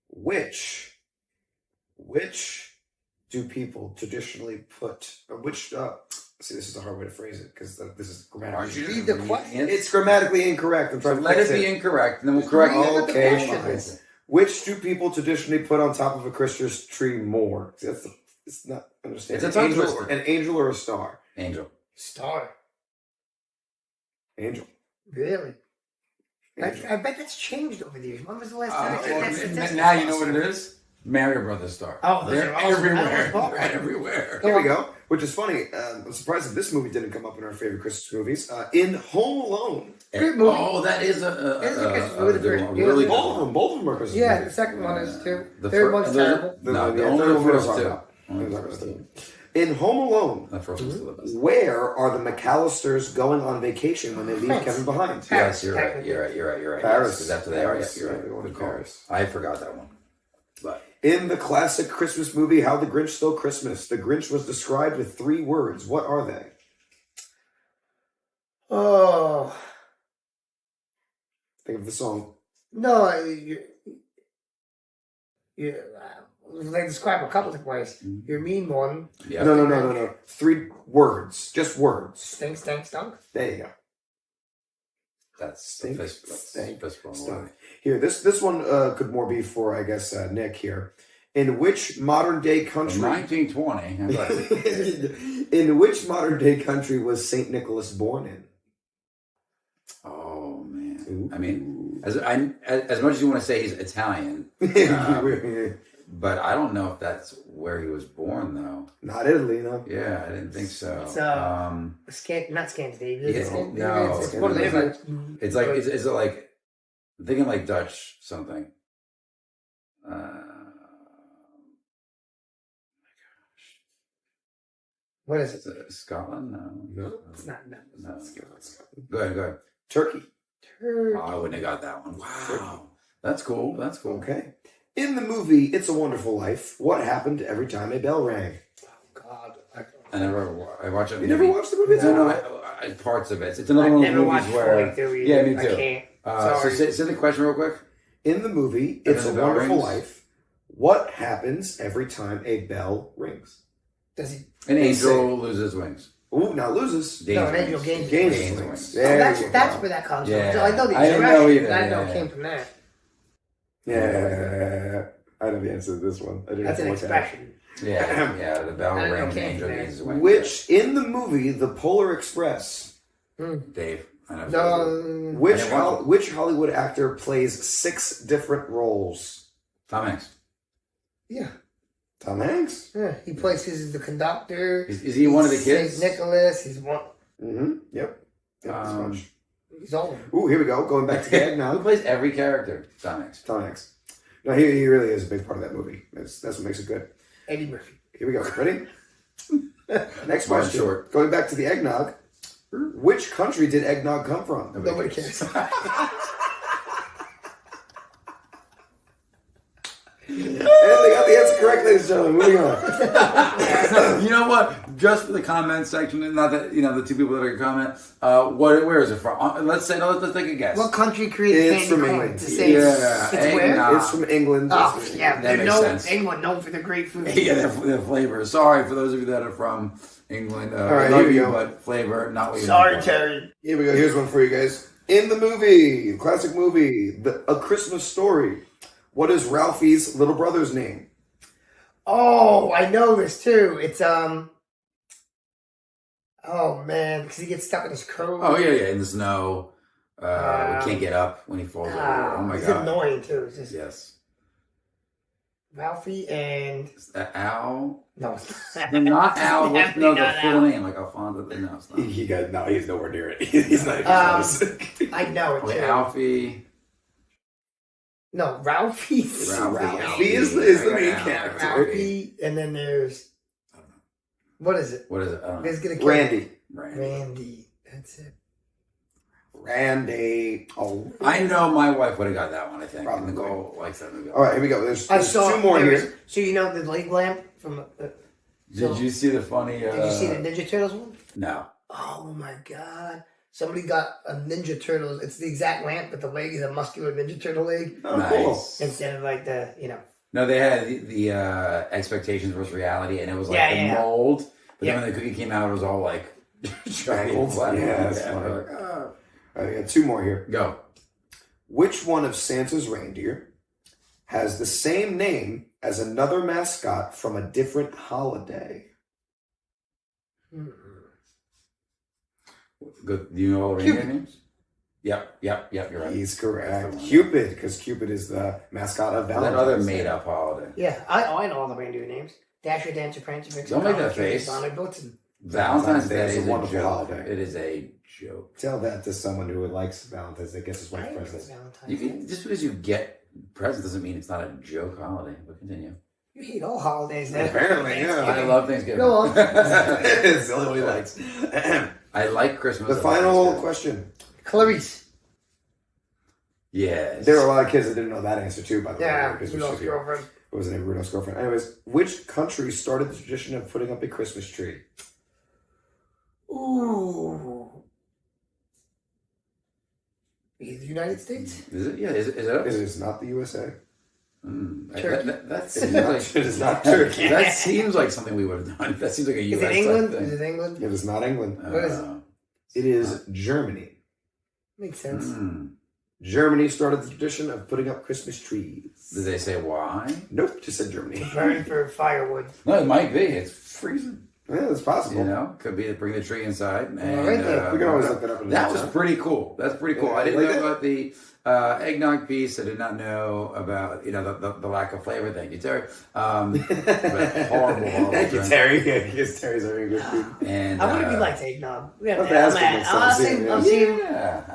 which do people traditionally put? See, this is a hard way to phrase it because this is Aren't you grammatically. Read the question. It's grammatically incorrect. I'm So trying to let fix it be incorrect, and then we'll correct Read it. what the Okay, question fine. is. Which do people traditionally put on top of a Christmas tree more? See, it's not understanding. It's a tongue angel, twister. an angel or a star? Angel. Star. Angel. Really? Angel. I bet that's changed over the years. When was the last time I checked that statistic? Now you know what it is? Mario Brothers star. Oh, those they're are awesome. everywhere. I love They're that. everywhere. Go Here we on. go. Which is funny. I'm surprised that this movie didn't come up in our favorite Christmas movies. In Home Alone. Great movie. Oh, that is It's a Christmas movie, the good first- one. yeah, Really Both good of them are Christmas Yeah, the movies. second one is too. The Third fir- one's and those- terrible. No, Yeah, only third the one we're first talking two. about. Only the first two. In Home Alone, The first one's still the best. where are the McAllisters going on vacation when they leave France. Kevin behind? Yes, you're right. You're right. Paris. Yes, that's what they are. Paris. Yes, you're right. They're going to Good call. Paris. I forgot that one. But In the classic Christmas movie, How the Grinch Stole Christmas, the Grinch was described with 3 words. What are they? Oh. Think of the song. No, they describe a couple of ways. You're mean one. yeah. No. 3 words. Just words. Stink, stank, stunk. There you go. That's the Stink, fist stink, bump. Stunk. Here, this one could more be for, I guess, Nick here. In which modern day In country? 1920. how about it? In which modern day country was Saint Nicholas born in? Oh man. Ooh. I mean, as much as you want to say he's Italian, but I don't know if that's where he was born though. Not Italy, no. Yeah, I didn't think so. It's, not Scandinavia. Yeah, It's Scandinavia. no, It's one of the it's like is it like I'm thinking like Dutch something. What is Is it? it Scotland? No. It's not. No. No. Go ahead. Turkey. Turkey. Oh, I wouldn't have got that one. Wow. That's cool. Okay. In the movie It's a Wonderful Life, what happened every time a bell rang? Oh God. I watch it. You never watched the movie? No. I parts of it. It's another I one of never those watched movies where. Fully through Yeah, me either. too. I can't. So Sorry. say the question real quick. In the movie And It's then a the bell Wonderful rings? Life, what happens every time a bell rings? Does he? An They angel loses wings. Ooh, now loses. Gains No, an angel wings. gains Gains wings. wings. Oh, There that's you that's go. where that comes Yeah. from. So I know the I didn't know interaction. either, I know yeah. it came from that. Yeah. I know the answer to this one. I didn't That's an have to look at it. expression. Yeah. The bell I rings. came Angel from gains there. wings. Which, in the movie The Polar Express, Dave. I know. No. which I didn't watch it. which Hollywood actor plays 6 different roles? Tom Hanks. Yeah. Tom Hanks. Yeah. He plays the conductor. Is he one of the kids? Saint Nicholas. He's one. Mm-hmm. Yep. That's much. He's all. Ooh, here we go. Going back to Gag Who now. plays every character? Tom Hanks. Tom Hanks. No, he really is a big part of that movie. That's what makes it good. Eddie Murphy. Here we go. Ready? Next Martin question. Short. Going back to the eggnog. Which country did eggnog come from? Nobody cares. And they got the answer correct, ladies and gentlemen. Moving on. You know what? Just for the comment section, and not that the two people that are going to comment. Where is it from? Let's take a guess. What country created It's candy from corn? England. To say Yeah, it's where? eggnog. It's from England. Oh, yeah. That makes sense. England known for the great food. Yeah, the flavor. Sorry for those of you that are from England. All right, I love here we you, go. but flavor, not what you Sorry, meant for. Terry. Here we go. Here's one for you guys. In the movie, classic movie, A Christmas Story, what is Ralphie's little brother's name? Oh, I know this too. It's oh man, because he gets stuck in his coat. Oh yeah, in the snow. We can't get up when he falls over. Oh my it's god. annoying too. It's just Yes. Ralphie and Is that Al? no, it's No, not Al. What's Definitely the not full Al. name? Like Alfonso? No, it's not. He's nowhere near it. He's not even close. I know it Okay, too. Alfie. No, Ralphie's Ralphie is the main Al. character. Ralphie, and then there's what is it? What is it? I don't know. There's gonna kill Randy. Randy. That's it. Randy. Oh. I know my wife would have got that one, I think. Probably. Nicole likes that movie. All right, here we go. There's I saw two more there was- here. So you know the leg lamp from? Did you see the funny... Did you see the Ninja Turtles one? No. Oh my god! Somebody got a Ninja Turtles. It's the exact lamp, but the leg is a muscular Ninja Turtle leg Oh, Nice. cool. instead of like the No, they had the expectations versus reality, and it was like Yeah, the yeah. mold. But Yeah. then when the cookie came out, it was all like... Strangled. Yeah, that's funny. we're like, oh. All right, we got two more here. Go. Which one of Santa's reindeer has the same name as another mascot from a different holiday? Good. Do you know all the reindeer names? Yep, you're right. He's correct. That's the one. Cupid, because Cupid is the mascot of That Valentine's other Day. made-up holiday. Yeah, I know all the reindeer names. Dasher, Dancer, Prancer, Vixen, Don't make that Comet, Carrot, face. Donner, Blitzen. Valentine's Day is is a a wonderful joke. holiday. It is a joke. Tell that to someone who likes Valentine's Day, gets his I wife enjoy presents. Valentine's You Day. can, just because you get presents doesn't mean it's not a joke holiday. But continue. You hate all holidays then. Apparently, yeah. I love Thanksgiving. Go on. It's the only one he likes. I like Christmas. The I like final Thanksgiving. question. Clarice. Yes. There were a lot of kids that didn't know that answer too, by the way. Yeah, because you we lost should your be- girlfriend. What was the name of Rudolph's girlfriend? Anyways, which country started the tradition of putting up a Christmas tree? Ooh. Is it the United States? Is it? Yeah. Is it up? It is not the USA. Turkey. That It seems is not, like it is not Turkey. that seems like something we would have done. That seems like a Is U.S. it England? type Is thing. it England? It is not England. What is it? It is Germany. Makes sense. Germany started the tradition of putting up Christmas trees. Did they say why? Nope, just said Germany. Burn for firewood. No, it might be. It's freezing. Yeah, it's possible. You know, could be to bring the tree inside. And, right there. We can always look that up. That was pretty cool. That's pretty cool. Yeah, I didn't like know that? about the eggnog piece. I did not know about the lack of flavor. Thank you, Terry. But horrible. Thank you, drink. Terry. Because Terry's a very good food. And I wonder if he likes eggnog. I'll have to ask him next time I see him,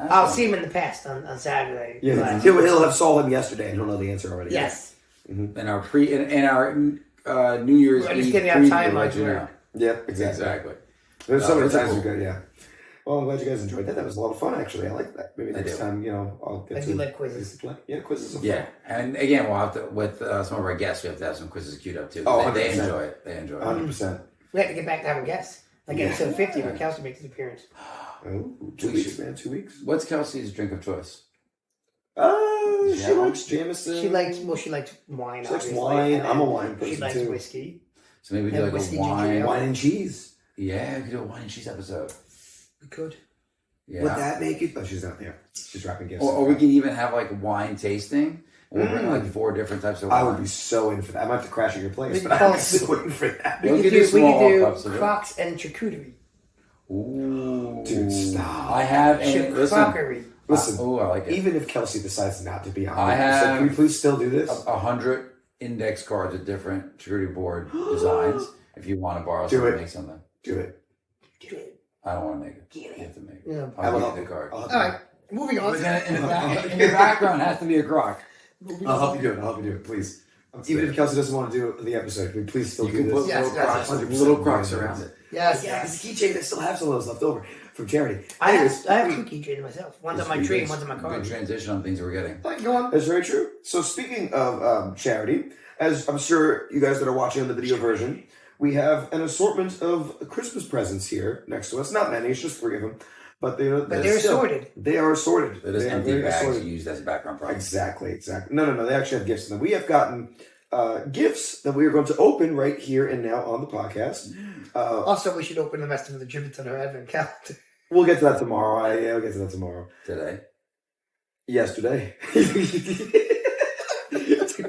I'll see him in the past on Saturday. Yeah, But- he'll have saw him yesterday and he'll know the answer already. Yes. in our New Year's We're just Eve getting our preview time to let you on know. Yep, exactly. Exactly. There's so many That's times cool. we go, yeah. Well, I'm glad you guys enjoyed that. That was a lot of fun, actually. I like that. Maybe I next do. time, I'll get I to do like quizzes. Yeah, quizzes are fun. Yeah, and again, we'll have to with some of our guests. We have to have some quizzes queued up too. Oh, they 100%. enjoy it. They enjoy it. 100%. We have to get back to having guests. Like episode 50 where Kelsey makes his appearance. Oh, 2 We weeks, should- man. 2 weeks. What's Kelsey's drink of choice? She Yeah. likes Jameson. She likes wine. She likes obviously, wine. and I'm a then wine She person, likes too. whiskey. So maybe we do And like whiskey, a ginger wine. ale. Wine and cheese. Yeah, we could do a wine and cheese episode. We could. Yeah. Would that make it? Oh, she's not there. She's wrapping gifts. Or we can even have like wine tasting. We'll bring like 4 different types of wine. I would be so in for that. I might have to crash at your place, We but can call I'm it- so in for that. We'll We give could you do, small cups of it. Crocs and charcuterie. Ooh. Dude, stop. I have a listen. Crockery. Listen, Oh, I like it. even if Kelsey decides not to be on, I so have- can we please still do this? 100 index cards with different charcuterie board designs. If you want to borrow Do something, it. make something. Do it. I don't want to make it. Get it. You have to make it. Yeah. I'll will give help you the card. I'll help All right, moving on. In the background has to be a croc. I'll help you do it. I'll help you do it, please. Even if Kelsey doesn't want to do the episode, can we please still You do can this? put Yes, little yes, Crocs, yes. little Crocs around it. Yes, Yeah, yes. it's a keychain that still have some of those left over from charity. I Anyways, have 2 keychains myself. One's on my tree and one's on my car. Good transition on things that we're getting. Go on. That's very true. So speaking of charity, as I'm sure you guys that are watching on the video version, we have an assortment of Christmas presents here next to us. Not many, it's just 3 of them. But they're still- sorted. They are sorted. They're just They are empty very bags assorted. used as background products. Exactly. No. They actually have gifts in them. We have gotten gifts that we are going to open right here and now on the podcast. Also, we should open the rest of the gibbets on our advent calendar. We'll get to that tomorrow. We'll get to that tomorrow. Today. Yesterday.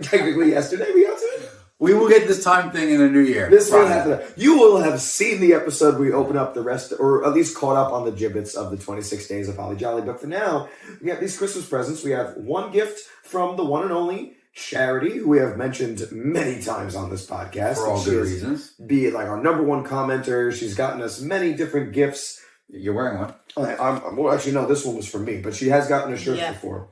Technically yesterday we got to it. We will get this time thing in the new year. This will Promise. happen. You will have seen the episode where we open up the rest, or at least caught up on the gibbets of the 26 Days of Holly Jolly. But for now, we have these Christmas presents. We have one gift from the one and only Charity, who we have mentioned many times on this podcast. For all She good is, reasons. be it like our #1 commenter. She's gotten us many different gifts. You're wearing one. Well, actually, no, this one was for me, but she has gotten us shirts before.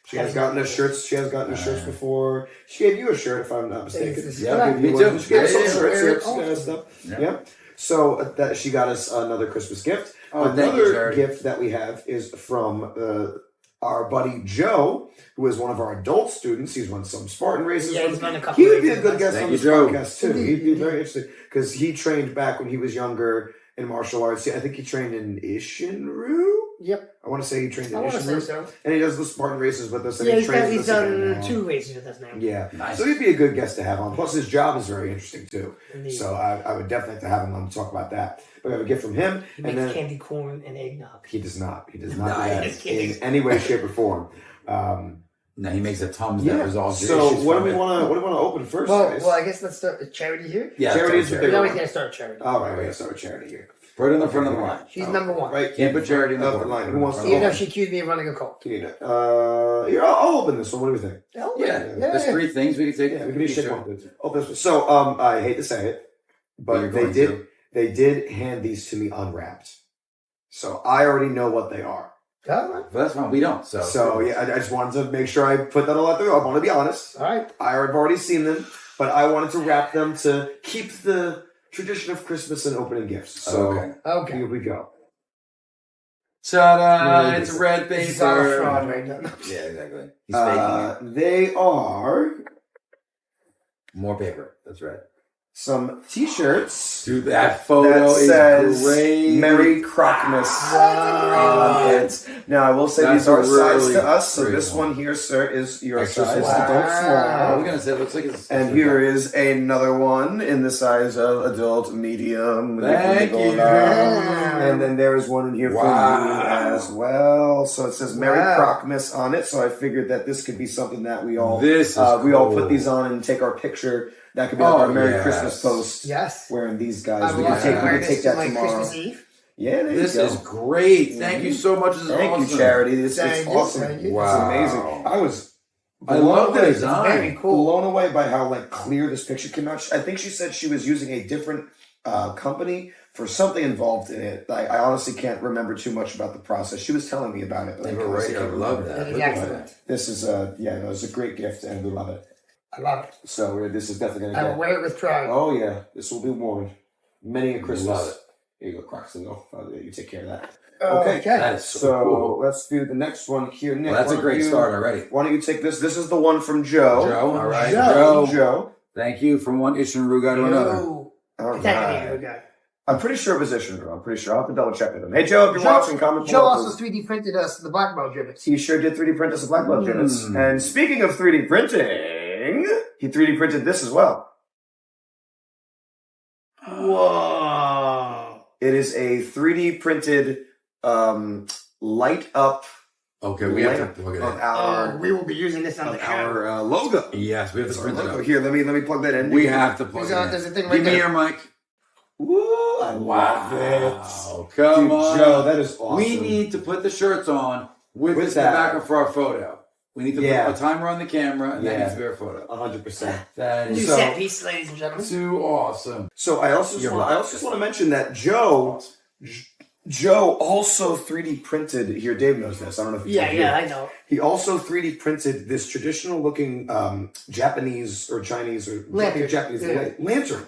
She has gotten us shirts. She has gotten us shirts before. She gave you a shirt, if I'm not mistaken. Yeah, Gave me you too. one. She gave us some Yeah, shirts, yeah, stuff. Yeah. Yeah. So that she got us another Christmas gift. Oh, thank you, Another Charity. gift that we have is from our buddy Joe, who is one of our adult students. He's run some Spartan races. Yeah, he's run a couple He would be a races. good guest Thank on you, this Joe. podcast too. He'd be very interesting because he trained back when he was younger in martial arts. I think he trained in Ishinru. Yep. I want to say he trained in I want to say Ishinru. so. And he does the Spartan races with us. And Yeah, he he's trains with us again done now. 2 races with us now. Yeah. Nice. So he'd be a good guest to have on. Plus, his job is very interesting too. Indeed. So I would definitely have to have him on to talk about that. But we have a gift from him. He And makes then candy corn and eggnog. he does not. He does not Nice. do that in any way, shape, or form. Now he makes a Tums that resolves your So issues what do from we it. want to open first, Well, guys? I guess let's start with Charity here. Yeah, Charity is Tums the charity. big We one. always gotta start Charity. All right, we're gonna start with Charity here. Put it in the front of the line. She's number 1. Right, Can't put Charity in the of corner. line. Who wants to Even though open? she accused me of running a cult. Here, I'll open this one. What do we think? Yeah, there's 3 things we can take. Yeah, we can each take one. Open this one. So, I hate to say it, but You're they going did. to. They did hand these to me unwrapped, so I already know what they are. But that's fine. We don't. So yeah, I just wanted to make sure I put that all out there. I want to be honest. All right. I've already seen them, but I wanted to wrap them to keep the tradition of Christmas and opening gifts. So Okay. here we go. Ta-da! It's red This is all a paper. fraud right now. Yeah, exactly. He's faking They are it. More paper. That's right. some T-shirts Dude, that photo that is says great. "Merry Crocsmas." Wow. Now I will say That's these are a sized really to us. So great this one. one here, sir, is your Extra size. small. Adult I small. was gonna say it looks like it's. And here is another one in the size of adult medium. Thank you. And then there is one in here for Wow. you as well. So it says "Merry Wow. Crocsmas" on it. So I figured that this could be something that we all This is we all cool. put these on and take our picture. That could be like Oh, our Merry yes. Christmas post. Yes. Wearing these guys, I we will can take, we wear can this take to that my tomorrow. Christmas Eve. Yeah, there This you go. is great. Thank you so much. This is Thank awesome. you, Charity. This is Thank you, awesome. thank you. Wow. It's amazing. I was I blown love the away. design. Very cool. Blown away by how clear this picture came out. I think she said she was using a different company for something involved in it. I honestly can't remember too much about the process. She was telling me about it. But They I were honestly right. I can't love remember. that. That is Look at excellent. that. This is it's a great gift and we love it. I love it. So this is definitely I gonna will get. wear it with pride. Oh yeah, this will be worn many a Christmas. Love it. Here you go, Crocs. You take care of that. Okay. That is so, So cool. let's do the next one here, Nick. Well, that's why a don't great you- start already. Why don't you take this? This is the one from Joe. Joe, all right. Joe. Joe. Thank you. From one Ishinru guy to another. No. All It's not right. gonna be a guy. I'm pretty sure it was Ishinru. I'm pretty sure. I'll have to double check with him. Hey, Joe, if you're watching, comment Joe below. also 3D printed us the black belt gibbets. He sure did 3D print us a black belt gibbets. And speaking of 3D printing, he 3D printed this as well. Whoa. It is a 3D printed light up Okay, we have to look of at it. our We will be using this on the camera. our logo. Yes, we have to Our print it logo. up. Here, let me plug that in. We have to plug There's it a thing in. right Give me there. your mic. Woo, I love it. Wow. Come Dude, on. Joe, that is awesome. We need to put the shirts on with With this in the that. background for our photo. We need to Yeah. put a timer on the camera, and that Yeah. needs to be our photo. 100%. That New is So- set piece, ladies and gentlemen. too awesome. So I also just want to mention that Joe Joe also 3D printed here. Dave knows this. I don't know if you I know. He also 3D printed this traditional looking Japanese or Chinese or Lantern. Japanese lantern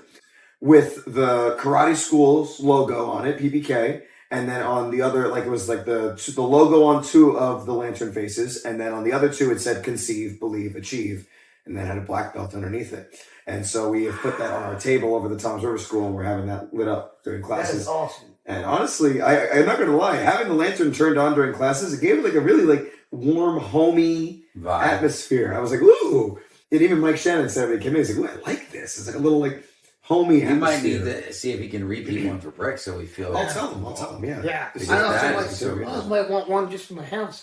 with the karate school's logo on it, PBK, and then on the other, like it was like the logo on two of the lantern faces, and then on the other two it said conceive, believe, achieve, and then had a black belt underneath it. And so we have put that on our table over the Toms River School, and we're having that lit up during classes. That is awesome. And honestly, I'm not gonna lie, having the lantern turned on during classes, it gave it like a really like warm, homey Vibe. atmosphere. I was like, ooh. And even Mike Shannon said when he came in, he's like, ooh, I like this. It's like a little like homey He might atmosphere. need to see if he can repeat one for Brick, so we feel. I'll tell him, yeah. Yeah. Because I that also is so good. might want one just for my house.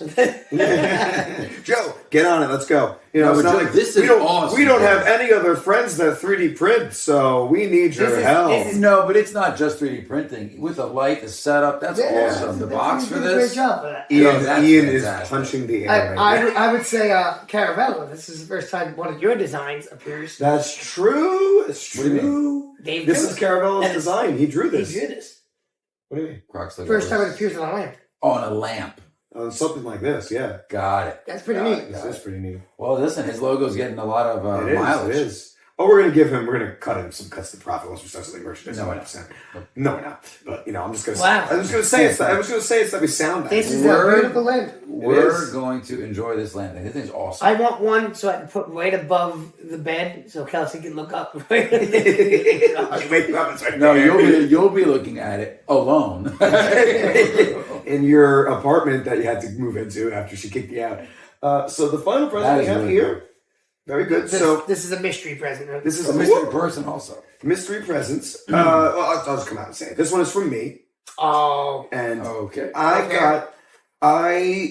Joe, get on it. Let's go. You know, No, it's not Joe, like this we is don't awesome, we don't man. have any other friends that 3D print, so we need your help. No, but it's not just 3D printing. With the light, the setup, that's awesome. The box for Great this. job for that. No, that's Ian is fantastic. punching the air. I would say Caravella. This is the first time one of your designs appears. That's true. It's What do you true. Dave This drew is it. Caravella's design. He drew He this. drew this. What do you mean? Crocs logo First time is- it appears on a lamp. on a lamp. Something like this, yeah. Got it. That's pretty neat. This is pretty neat. Well, listen, his logo's getting a lot of It is. mileage. It is. Oh, we're gonna cut him some cuts to profit once we start selling merchandise. No, we're 100%. No, we're not. But you know, I'm just gonna. Wow. I'm just gonna say it's. I was gonna say it's that we sound nice. This is a Word. beautiful lamp. We're is. going to enjoy this lamp. This thing's awesome. I want one so I can put right above the bed so Kelsey can look up. I'll make you up, it's right No, there. you'll be looking at it alone. In your apartment that you had to move into after she kicked you out. So the final present That we is have really here. cool. Very good. This, So this is a mystery present. Right? this is a mystery person also. mystery presents. Well, I'll just come out and say it. This one is from me, Oh, and Okay. I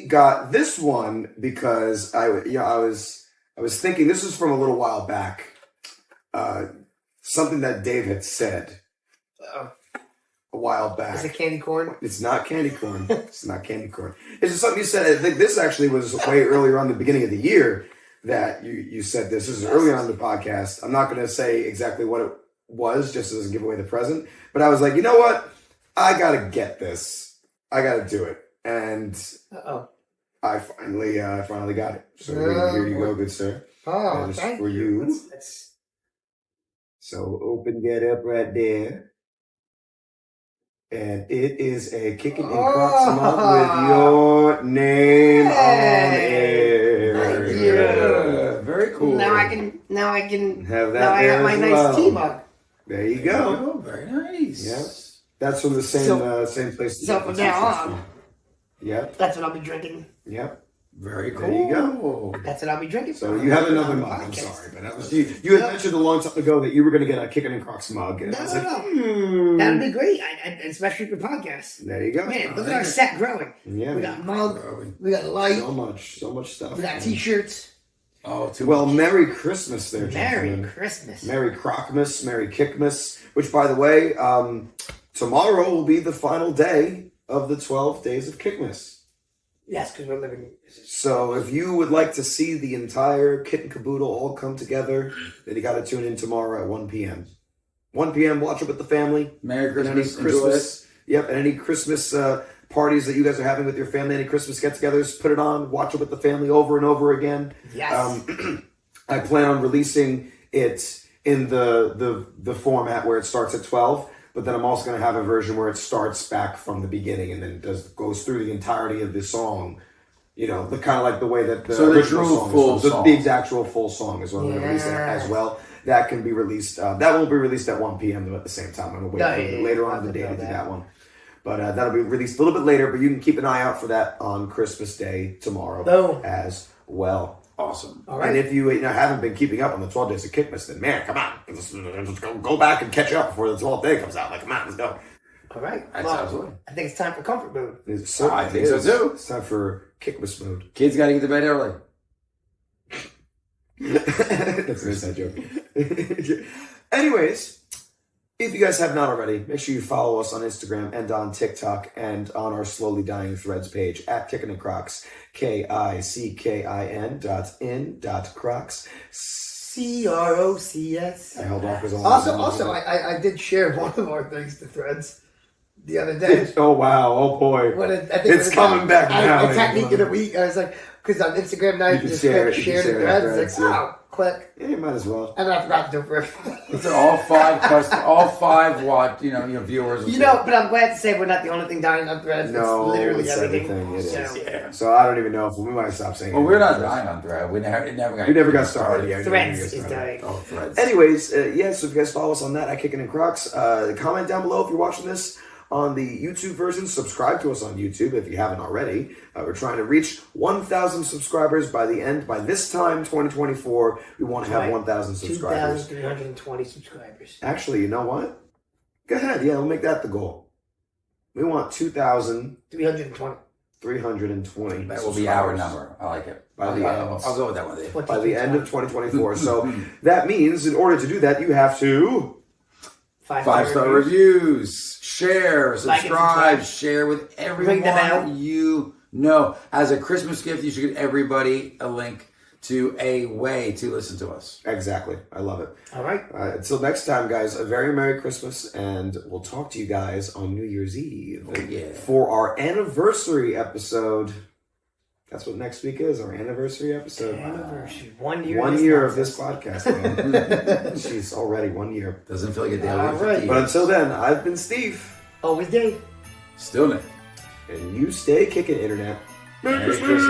got this one because I was thinking this was from a little while back. Something that Dave had said a while back. is it candy corn? It's not candy corn. It's not candy corn. It's just something you said. I think this actually was way earlier on the beginning of the year that you said this. This is earlier on in the podcast. I'm not going to say exactly what it was just as a give away the present. But I was like, you know what? I got to get this. I got to do it. And Uh-oh. I finally got it. So here you go, good sir. Oh, That is thank for you. That's So open that up right there. And it is a Kickin and Crocs mug with your name on it. Thank you. Yeah, very cool. Now I can Have that now I there got my as nice well. tea mug. There you go. Oh, very nice. Yeah. That's from the same place. So from now on, Yep. that's what I'll be drinking. Yep. Very cool. There you go. That's what I'll be drinking. So you have another mug. I'm sorry, but that was you had mentioned a long time ago that you were going to get a Kickin and Crocs mug, and I was like, That'd be great, especially for podcasts. There you go. Man, look at our set growing. Yeah, We man. got mug, we got light, So much stuff. we got t-shirts. Oh, too Well, much. Merry Christmas there, Merry gentlemen. Christmas. Merry Crocsmas, Merry Kickmas, which, by the way, tomorrow will be the final day of the 12 days of Kickmas. Yes, because we're living. So if you would like to see the entire kit and caboodle all come together, then you got to tune in tomorrow at 1 p.m. 1 p.m., watch it with the family. Merry And any Christmas. Enjoy it. Christmas, yep, and any Christmas parties that you guys are having with your family, any Christmas get-togethers, put it on, watch it with the family over and over again. Yes. I plan on releasing it in the format where it starts at 12, but then I'm also going to have a version where it starts back from the beginning and then goes through the entirety of the song. You know, the kind of like the way that the So the original true song full is from. song. The actual full song is what I'm going to release Yes. as well. That can be released. That won't be released at 1 p.m. though at the same time. I'm going to wait No, a little yeah, bit later yeah, on in the day I to know do that. that one. But that'll be released a little bit later, but you can keep an eye out for that on Christmas Day tomorrow Boom. as well. Awesome. All right. And if you haven't been keeping up on the 12 days of Kickmas, then man, come on. Let's go back and catch up before the 12th day comes out. Like, come on, let's go. All right. That's Well, absolutely. I think it's time for comfort mood. I think so, too. It's time for Kickmas mode. Kids got to get to bed early. That's an inside joke. Anyways, if you guys have not already, make sure you follow us on Instagram and on TikTok and on our Slowly Dying Threads page at Kickin and Crocs, KICKIN.in.Crocs. CROCS. I held off because Also, I did share one of our things to Threads. the other day. Oh wow! Oh boy! It's coming back now. I technique in a week. I was like, because on Instagram now you can just share the threads. It's like, oh, click. Yeah, you might as well. And I forgot to do it for It's all five watch, viewers. but I'm glad to say we're not the only thing dying on threads. No, it's literally it's everything. It is. Yeah. So I don't even know if we might stop saying. Well, we're not dying on thread. We never got started yet. Threads is dying. Oh, threads. Anyways, so if you guys follow us on that at Kickin and Crocs, comment down below if you're watching this on the YouTube version. Subscribe to us on YouTube if you haven't already. We're trying to reach 1,000 subscribers by this time, 2024. We want to have 1,000 subscribers. 2,320 subscribers. Actually, you know what? Go ahead. Yeah, we'll make that the goal. We want 2,320. 320. That will be our number. I like it. I'll go with that one, Dave. By the end of 2024. So that means in order to do that, you have to... 5-star reviews, share, subscribe, like share with everyone you know. As a Christmas gift, you should give everybody a link to a way to listen to us. Exactly. I love it. All right. Until next time, guys, a very Merry Christmas, and we'll talk to you guys on New Year's Eve for our anniversary episode. That's what next week is, our anniversary episode. Anniversary. 1 year. 1 year of this podcast, man. She's already 1 year. Doesn't feel like a day. Right. But until then, I've been Steve. Always Dave. Still Nick. And you stay kicking, Internet. Merry Christmas.